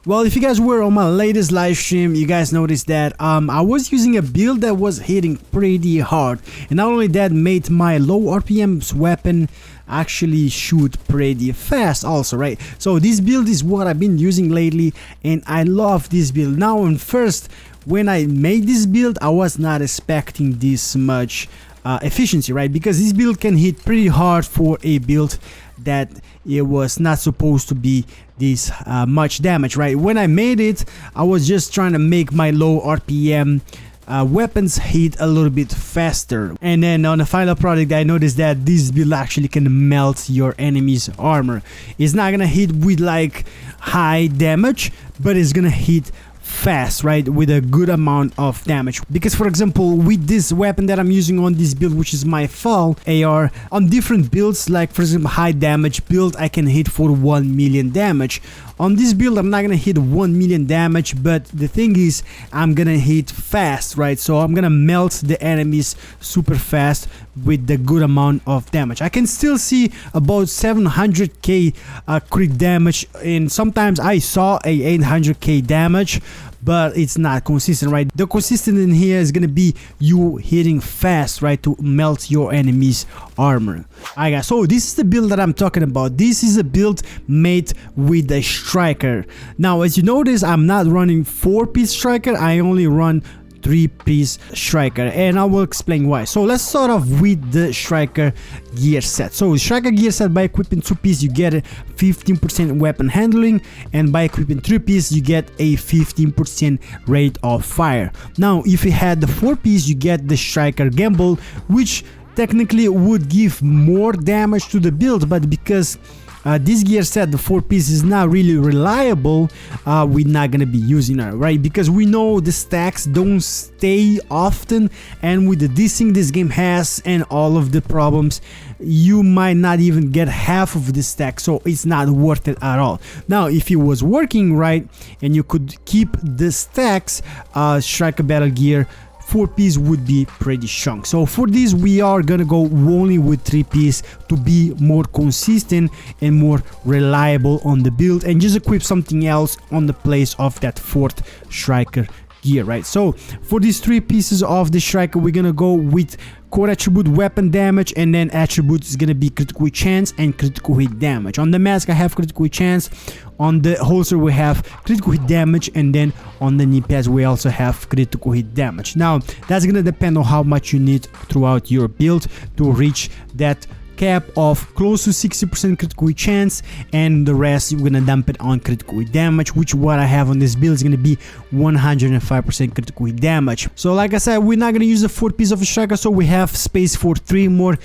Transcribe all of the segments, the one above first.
Well, if you guys were on my latest live stream, you guys noticed that I was using a build that was hitting pretty hard, and not only that, made my low RPM's weapon actually shoot pretty fast also, right? So this build is what I've been using lately, and I love this build. Now, first, when I made this build, I was not expecting this much efficiency, right? Because this build can hit pretty hard for a build that it was not supposed to be this much damage, right? When I made it, I was just trying to make my low RPM weapons hit a little bit faster, and then on the final product I noticed that this build actually can melt your enemy's armor. It's not gonna hit with like high damage, but it's gonna hit fast, right, with a good amount of damage. Because for example, with this weapon that I'm using on this build, which is my fall AR, on different builds, like for example high damage build, I can hit for 1 million damage. On this build I'm not gonna hit 1 million damage, but the thing is I'm gonna hit fast, right? So I'm gonna melt the enemies super fast with the good amount of damage. I can still see about 700k crit damage, and sometimes I saw a 800k damage, but it's not consistent, right? The consistent in here is gonna be you hitting fast, right, to melt your enemy's armor. Alright guys, so this is the build that I'm talking about. This is a build made with a striker. Now as you notice, I'm not running 4-piece striker, I only run 3-piece striker, and I will explain why. So let's start off with the striker gear set. So striker gear set, by equipping 2-piece you get a 15% weapon handling, and by equipping 3-piece you get a 15% rate of fire. Now if you had the 4-piece, you get the striker gamble, which technically would give more damage to the build, but because this gear set, the 4-piece, is not really reliable, we're not gonna be using it, right? Because we know the stacks don't stay often, and with the desync this game has and all of the problems, you might not even get half of the stack, so it's not worth it at all. Now if it was working right and you could keep the stacks, striker battle gear 4-piece would be pretty strong. So for this we are gonna go only with 3-piece to be more consistent and more reliable on the build, and just equip something else on the place of that 4th striker gear, right? So for these 3 pieces of the striker, we're gonna go with core attribute weapon damage, and then attribute is gonna be critical hit chance and critical hit damage. On the mask I have critical hit chance, on the holster we have critical hit damage, and then on the knee pads we also have critical hit damage. Now that's gonna depend on how much you need throughout your build to reach that cap of close to 60% critical hit chance, and the rest you're gonna dump it on critical hit damage, which what I have on this build is gonna be 105% critical hit damage. So like I said, we're not gonna use the 4-piece of a striker, so we have space for 3 more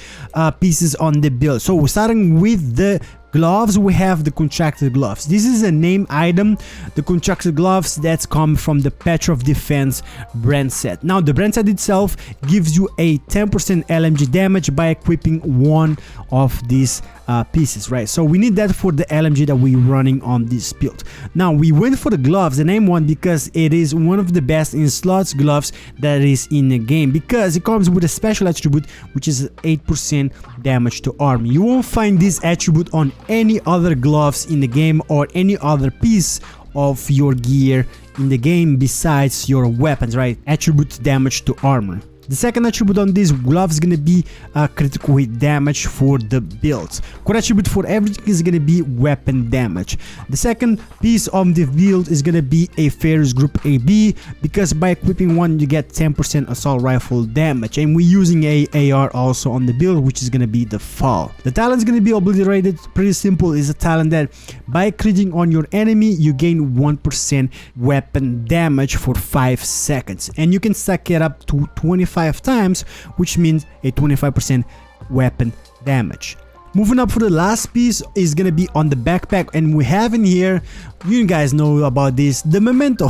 pieces on the build. So we're starting with the gloves. We have the contracted gloves. This is a name item, the contracted gloves, that's come from the Patch of Defense brand set. Now the brand set itself gives you a 10% LMG damage by equipping 1 of these pieces, right? So we need that for the LMG that we're running on this build. Now we went for the gloves, the name one, because it is one of the best in slots gloves that is in the game, because it comes with a special attribute which is 8% damage to armor. You won't find this attribute on any other gloves in the game or any other piece of your gear in the game besides your weapons, right? Attribute damage to armor. The second attribute on these gloves is going to be critical hit damage for the builds. Core attribute for everything is going to be weapon damage. The second piece of the build is going to be a Ferris Group AB, because by equipping 1 you get 10% assault rifle damage, and we're using a AR also on the build, which is going to be the fall. The talent is going to be obliterated. Pretty simple. It's a talent that by critting on your enemy you gain 1% weapon damage for 5 seconds, and you can stack it up to 25 times, which means a 25% weapon damage. Moving up for the last piece is gonna be on the backpack, and we have in here, you guys know about this, the Memento.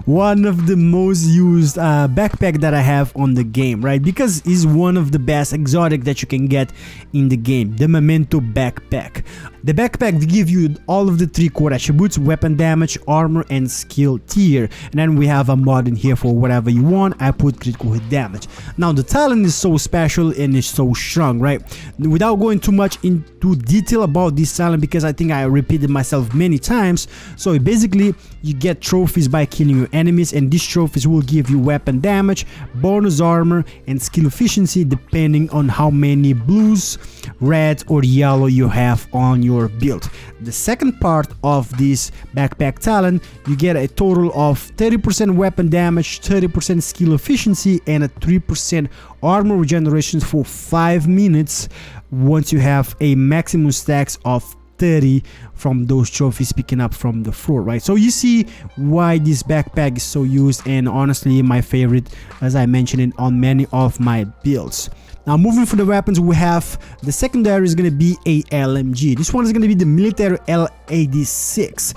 One of the most used backpack that I have on the game, right? Because it's one of the best exotic that you can get in the game, the Memento backpack. The backpack gives you all of the 3 core attributes: weapon damage, armor, and skill tier. And then we have a mod in here for whatever you want. I put critical hit damage. Now the talent is so special and it's so strong, right? Without going too much into detail about this talent because I think I repeated myself many times. So basically you get trophies by killing your enemies, and these trophies will give you weapon damage, bonus armor, and skill efficiency depending on how many blues, red, or yellow you have on your build. The second part of this backpack talent, you get a total of 30% weapon damage, 30% skill efficiency, and a 3% armor regeneration for 5 minutes once you have a maximum stacks of 30 from those trophies picking up from the floor, right? So you see why this backpack is so used, and honestly my favorite, as I mentioned it on many of my builds. Now moving for the weapons, we have the secondary is going to be a LMG. This one is going to be the military L86.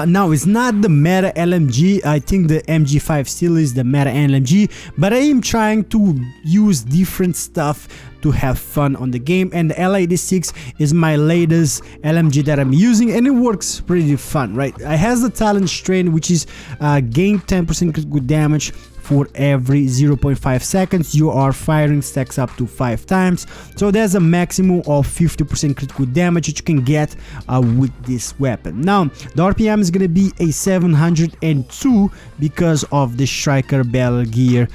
Now it's not the meta LMG. I think the MG5 still is the meta LMG, but I am trying to use different stuff to have fun on the game, and the L86 is my latest LMG that I'm using, and it works pretty fun, right? It has the talent strain, which is gain 10% critical damage for every 0.5 seconds you are firing, stacks up to 5 times. So there's a maximum of 50% critical damage that you can get with this weapon. Now the RPM is going to be a 702 because of the striker battle gear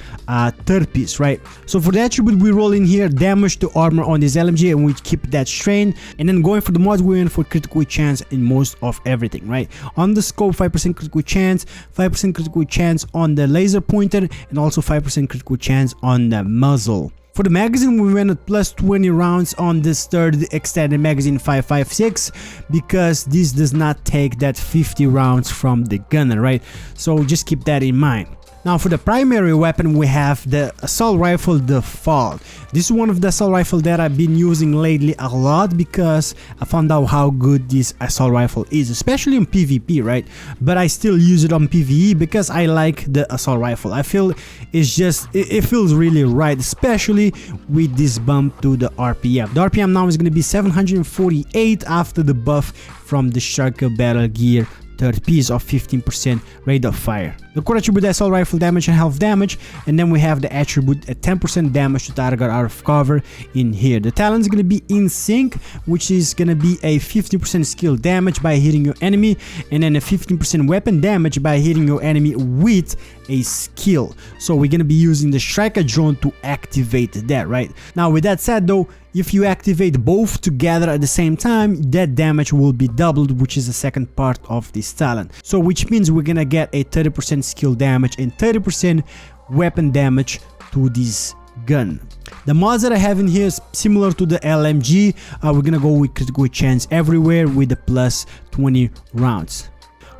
third piece, right? So for the attribute, we roll in here damage to armor on this LMG, and we keep that strain. And then going for the mods, we went for critical chance in most of everything, right? On the scope, 5% critical chance, 5% critical chance on the laser pointer, and also 5% critical chance on the muzzle. For the magazine, we went at plus 20 rounds on this third extended magazine 5.56 because this does not take that 50 rounds from the gunner, right? So just keep that in mind. Now for the primary weapon, we have the assault rifle, the Fall. This is one of the assault rifle that I've been using lately a lot because I found out how good this assault rifle is, especially in PvP, right? But I still use it on PvE because I like the assault rifle. I feel it's just, it feels really right, especially with this bump to the RPM. The RPM now is going to be 748 after the buff from the striker battle gear third piece of 15% rate of fire. The core attribute assault rifle damage and health damage, and then we have the attribute at 10% damage to target out of cover in here. The talent is going to be in sync, which is going to be a 50% skill damage by hitting your enemy, and then a 15% weapon damage by hitting your enemy with a skill. So we're going to be using the striker drone to activate that, right? Now with that said though, if you activate both together at the same time, that damage will be doubled, which is the second part of this talent. So which means we're gonna get a 30% skill damage and 30% weapon damage to this gun. The mods that I have in here is similar to the LMG. We're gonna go with critical chance everywhere with the plus 20 rounds.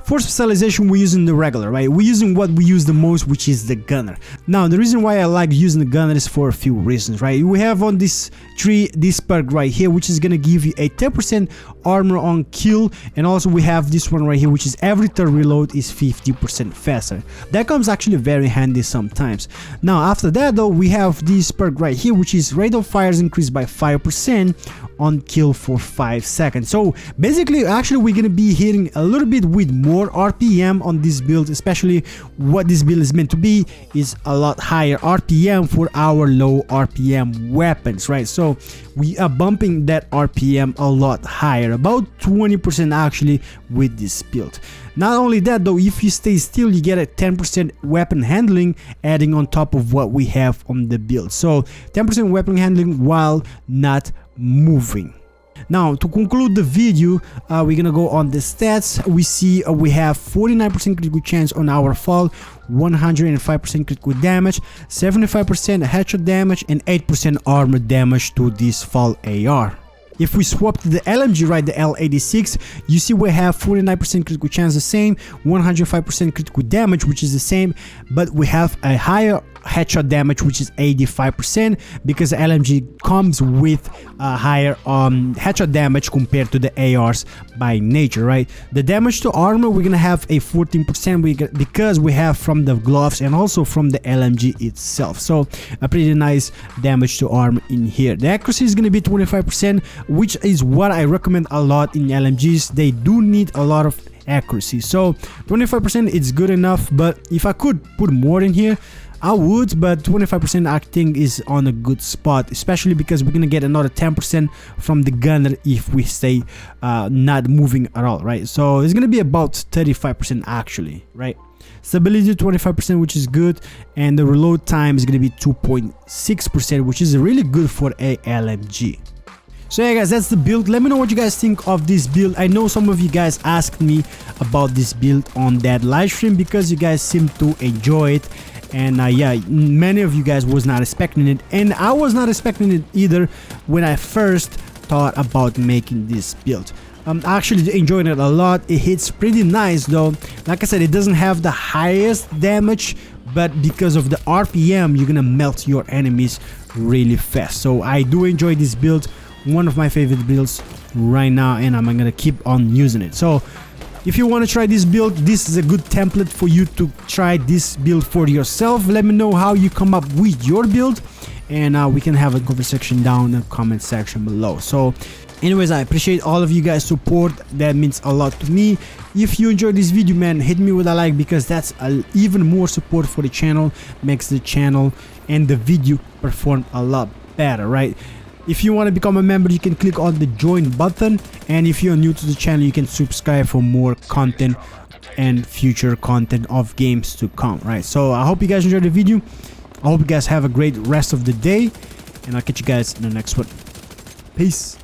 For specialization, we're using the regular, right? We're using what we use the most, which is the gunner. Now, the reason why I like using the gunner is for a few reasons, right? We have on this tree, this perk right here, which is gonna give you a 10% armor on kill, and also we have this one right here, which is every third reload is 50% faster. That comes actually very handy sometimes. Now, after that though, we have this perk right here, which is rate of fire is increased by 5% on kill for 5 seconds. So basically, actually, we're gonna be hitting a little bit with more RPM on this build, especially what this build is meant to be is a lot higher RPM for our low RPM weapons, right? So we are bumping that RPM a lot higher, about 20% actually with this build. Not only that though, if you stay still, you get a 10% weapon handling adding on top of what we have on the build. So 10% weapon handling while not moving. Now to conclude the video, we're gonna go on the stats. We see we have 49% critical chance on our Fall, 105% critical damage, 75% headshot damage, and 8% armor damage to this Fall AR. If we swap to the LMG, right, the L86, you see we have 49% critical chance the same, 105% critical damage, which is the same, but we have a higher headshot damage, which is 85%, because the LMG comes with a higher headshot damage compared to the ARs by nature, right? The damage to armor, we're gonna have a 14% because we have from the gloves and also from the LMG itself. So a pretty nice damage to armor in here. The accuracy is gonna be 25%, which is what I recommend a lot in LMGs. They do need a lot of accuracy. So 25% is good enough, but if I could put more in here I would, but 25% I think is on a good spot, especially because we're gonna get another 10% from the gunner if we stay not moving at all, right? So it's gonna be about 35% actually, right? Stability 25%, which is good, and the reload time is gonna be 2.6%, which is really good for a LMG. So yeah guys, that's the build. Let me know what you guys think of this build. I know some of you guys asked me about this build on that live stream because you guys seem to enjoy it, and yeah, many of you guys was not expecting it, and I was not expecting it either when I first thought about making this build. I'm actually enjoying it a lot. It hits pretty nice though. Like I said, it doesn't have the highest damage, but because of the RPM you're gonna melt your enemies really fast. So I do enjoy this build, one of my favorite builds right now, and I'm gonna keep on using it. So if you want to try this build, this is a good template for you to try this build for yourself. Let me know how you come up with your build, and we can have a conversation down in the comment section below. So anyways, I appreciate all of you guys' support. That means a lot to me. If you enjoyed this video, man, hit me with a like, because that's even more support for the channel, makes the channel and the video perform a lot better, right? If you want to become a member, you can click on the join button, and if you're new to the channel, you can subscribe for more content and future content of games to come, right? So I hope you guys enjoyed the video. I hope you guys have a great rest of the day, and I'll catch you guys in the next one. Peace.